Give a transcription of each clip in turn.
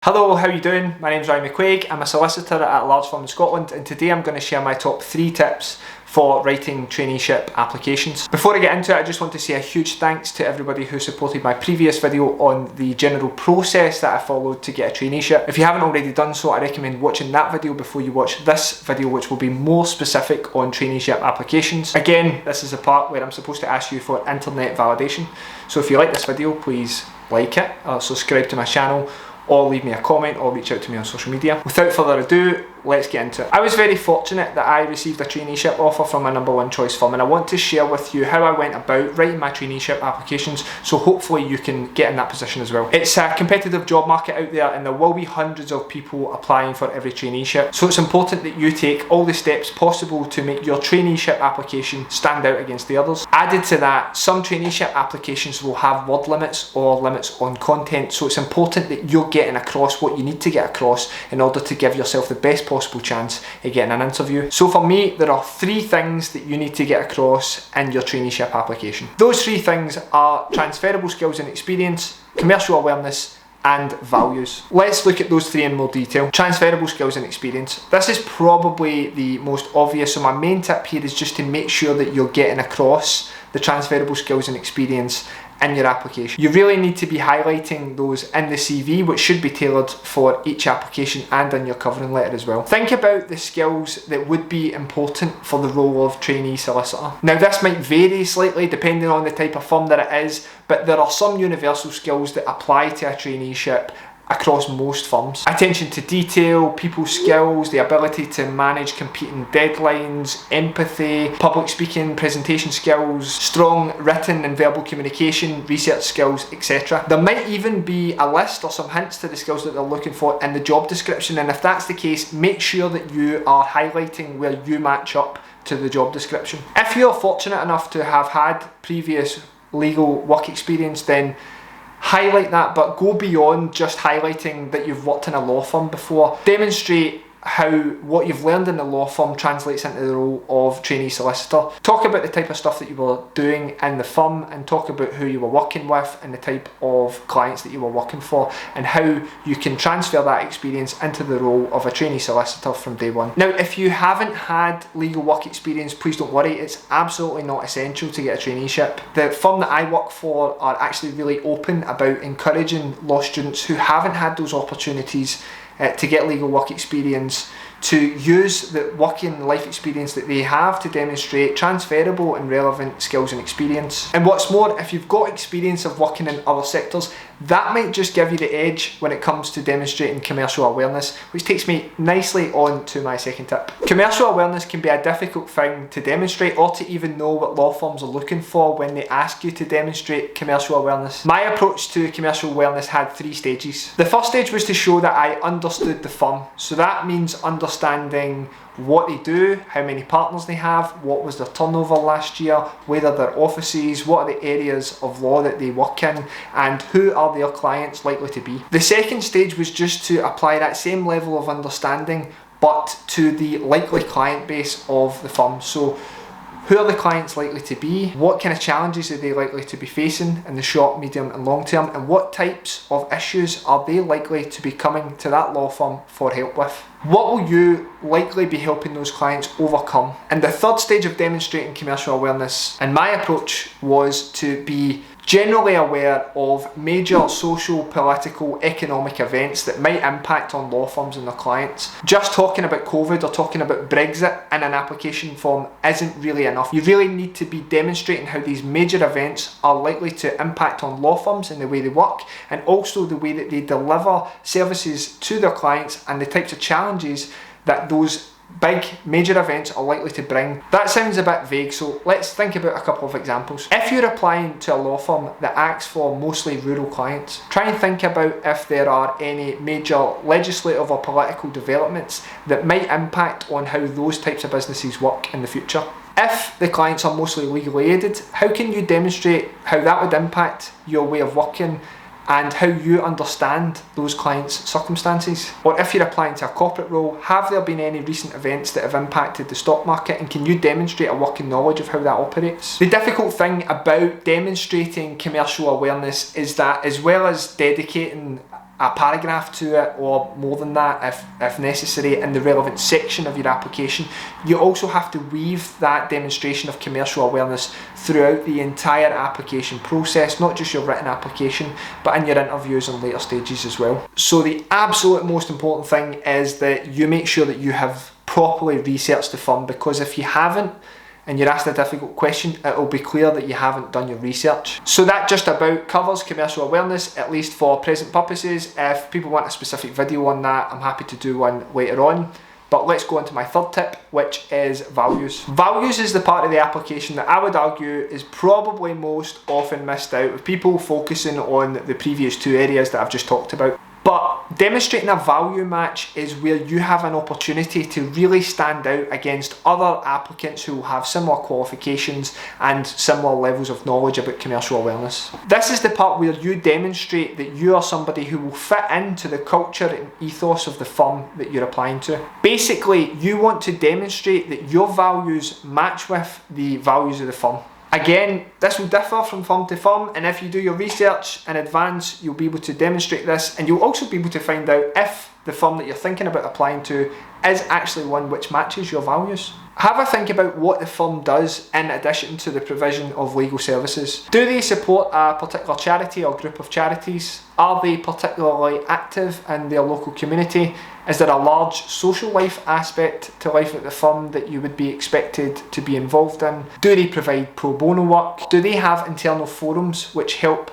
Hello, how are you doing? My name's McCuaig. I'm a solicitor at a large firm in Scotland, and today I'm going to share my top 3 tips for writing traineeship applications. Before I get into it, I just want to say a huge thanks to everybody who supported my previous video on the general process that I followed to get a traineeship. If you haven't already done so, I recommend watching that video before you watch this video, which will be more specific on traineeship applications. Again, this is the part where I'm supposed to ask you for internet validation. So if you like this video, please like it, or subscribe to my channel, or leave me a comment, or reach out to me on social media. Without further ado, let's get into it. I was very fortunate that I received a traineeship offer from my #1 choice firm, and I want to share with you how I went about writing my traineeship applications, so hopefully you can get in that position as well. It's a competitive job market out there, and there will be hundreds of people applying for every traineeship, so it's important that you take all the steps possible to make your traineeship application stand out against the others. Added to that, some traineeship applications will have word limits or limits on content, so it's important that you're getting across what you need to get across in order to give yourself the best possible chance at getting an interview. So for me, there are 3 things that you need to get across in your traineeship application. Those 3 things are transferable skills and experience, commercial awareness, and values. Let's look at those 3 in more detail. Transferable skills and experience. This is probably the most obvious, so my main tip here is just to make sure that you're getting across the transferable skills and experience in your application. You really need to be highlighting those in the CV, which should be tailored for each application, and in your covering letter as well. Think about the skills that would be important for the role of trainee solicitor. Now, this might vary slightly depending on the type of firm that it is, but there are some universal skills that apply to a traineeship across most firms. Attention to detail, people skills, the ability to manage competing deadlines, empathy, public speaking, presentation skills, strong written and verbal communication, research skills, etc. There might even be a list or some hints to the skills that they're looking for in the job description, and if that's the case, make sure that you are highlighting where you match up to the job description. If you're fortunate enough to have had previous legal work experience, then highlight that, but go beyond just highlighting that you've worked in a law firm before. Demonstrate how what you've learned in the law firm translates into the role of trainee solicitor. Talk about the type of stuff that you were doing in the firm, and talk about who you were working with and the type of clients that you were working for, and how you can transfer that experience into the role of a trainee solicitor from day one. Now, if you haven't had legal work experience, please don't worry, it's absolutely not essential to get a traineeship. The firm that I work for are actually really open about encouraging law students who haven't had those opportunities to get legal work experience to use the working life experience that they have to demonstrate transferable and relevant skills and experience. And what's more, if you've got experience of working in other sectors, that might just give you the edge when it comes to demonstrating commercial awareness, which takes me nicely on to my second tip. Commercial awareness can be a difficult thing to demonstrate, or to even know what law firms are looking for when they ask you to demonstrate commercial awareness. My approach to commercial awareness had 3 stages. The first stage was to show that I understood the firm. So that means understanding what they do, how many partners they have, what was their turnover last year, where are their offices, what are the areas of law that they work in, and who are their clients likely to be. The second stage was just to apply that same level of understanding, but to the likely client base of the firm. So who are the clients likely to be? What kind of challenges are they likely to be facing in the short, medium and long term? And what types of issues are they likely to be coming to that law firm for help with? What will you likely be helping those clients overcome? And the third stage of demonstrating commercial awareness, and my approach, was to be generally aware of major social, political, economic events that might impact on law firms and their clients. Just talking about COVID or talking about Brexit in an application form isn't really enough. You really need to be demonstrating how these major events are likely to impact on law firms and the way they work, and also the way that they deliver services to their clients, and the types of challenges that those big major events are likely to bring. That sounds a bit vague, so let's think about a couple of examples. If you're applying to a law firm that acts for mostly rural clients, try and think about if there are any major legislative or political developments that might impact on how those types of businesses work in the future. If the clients are mostly legally aided, how can you demonstrate how that would impact your way of working and how you understand those clients' circumstances? Or if you're applying to a corporate role, have there been any recent events that have impacted the stock market, and can you demonstrate a working knowledge of how that operates? The difficult thing about demonstrating commercial awareness is that, as well as dedicating a paragraph to it, or more than that if necessary, in the relevant section of your application. You also have to weave that demonstration of commercial awareness throughout the entire application process, not just your written application, but in your interviews and later stages as well. So the absolute most important thing is that you make sure that you have properly researched the firm, because if you haven't, and you're asked a difficult question, it'll be clear that you haven't done your research. So that just about covers commercial awareness, at least for present purposes. If people want a specific video on that, I'm happy to do one later on. But let's go on to my third tip, which is values. Values is the part of the application that I would argue is probably most often missed out, with people focusing on the previous two areas that I've just talked about. But demonstrating a value match is where you have an opportunity to really stand out against other applicants who will have similar qualifications and similar levels of knowledge about commercial awareness. This is the part where you demonstrate that you are somebody who will fit into the culture and ethos of the firm that you're applying to. Basically, you want to demonstrate that your values match with the values of the firm. Again, this will differ from firm to firm, and if you do your research in advance, you'll be able to demonstrate this, and you'll also be able to find out if the firm that you're thinking about applying to is actually one which matches your values. Have a think about what the firm does in addition to the provision of legal services. Do they support a particular charity or group of charities? Are they particularly active in their local community? Is there a large social life aspect to life at the firm that you would be expected to be involved in? Do they provide pro bono work? Do they have internal forums which help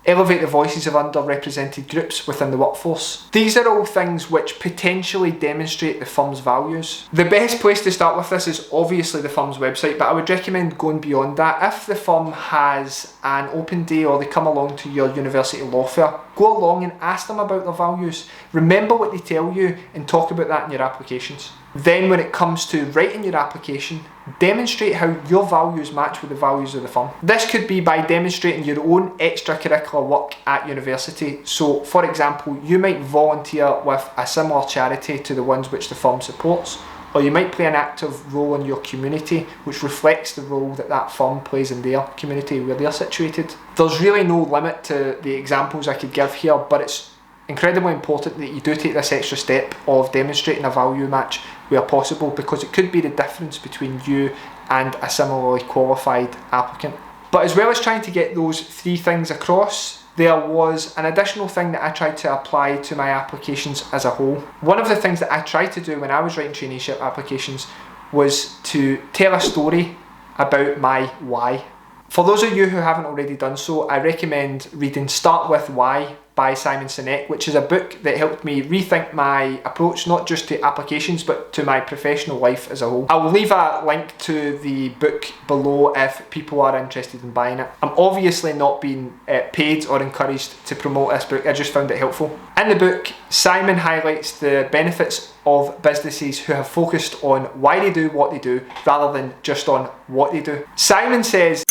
elevate the voices of underrepresented groups within the workforce? These are all things which potentially demonstrate the firm's values. The best place to start with this is obviously the firm's website, but I would recommend going beyond that. If the firm has an open day or they come along to your university law fair, go along and ask them about their values. Remember what they tell you and talk about that in your applications. Then when it comes to writing your application, demonstrate how your values match with the values of the firm. This could be by demonstrating your own extracurricular work at university. So for example, you might volunteer with a similar charity to the ones which the firm supports, or you might play an active role in your community which reflects the role that that firm plays in their community where they're situated. There's really no limit to the examples I could give here, but it's incredibly important that you do take this extra step of demonstrating a value match where possible, because it could be the difference between you and a similarly qualified applicant. But as well as trying to get those three things across, there was an additional thing that I tried to apply to my applications as a whole. One of the things that I tried to do when I was writing traineeship applications was to tell a story about my why. For those of you who haven't already done so, I recommend reading Start With Why by Simon Sinek, which is a book that helped me rethink my approach, not just to applications, but to my professional life as a whole. I will leave a link to the book below if people are interested in buying it. I'm obviously not being paid or encouraged to promote this book, I just found it helpful. In the book, Simon highlights the benefits of businesses who have focused on why they do what they do, rather than just on what they do. Simon says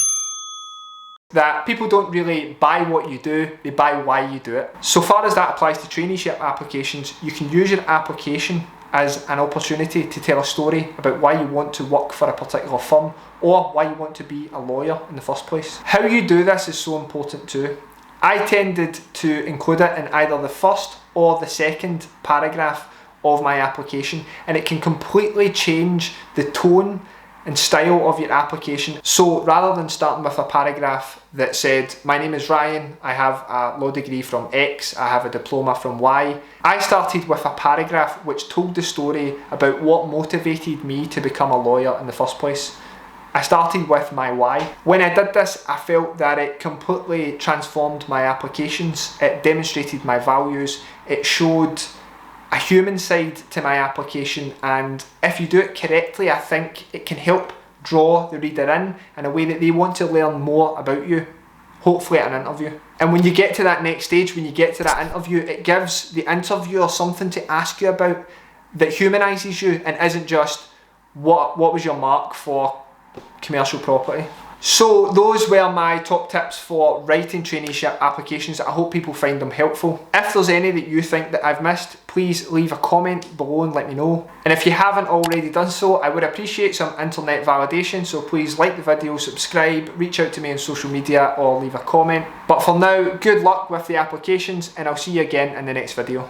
that people don't really buy what you do, they buy why you do it. So far as that applies to traineeship applications, you can use your application as an opportunity to tell a story about why you want to work for a particular firm, or why you want to be a lawyer in the first place. How you do this is so important too. I tended to include it in either the first or the second paragraph of my application, and it can completely change the tone and style of your application. So rather than starting with a paragraph that said, my name is Ryan, I have a law degree from X, I have a diploma from Y, I started with a paragraph which told the story about what motivated me to become a lawyer in the first place. I started with my why. When I did this, I felt that it completely transformed my applications, it demonstrated my values, it showed a human side to my application, and if you do it correctly, I think it can help draw the reader in a way that they want to learn more about you, hopefully at an interview. And when you get to that next stage, when you get to that interview, it gives the interviewer something to ask you about that humanises you and isn't just what was your mark for commercial property. So those were my top tips for writing traineeship applications. I hope people find them helpful. If there's any that you think that I've missed, please leave a comment below and let me know. And if you haven't already done so, I would appreciate some internet validation, so please like the video, subscribe, reach out to me on social media or leave a comment. But for now, good luck with the applications and I'll see you again in the next video.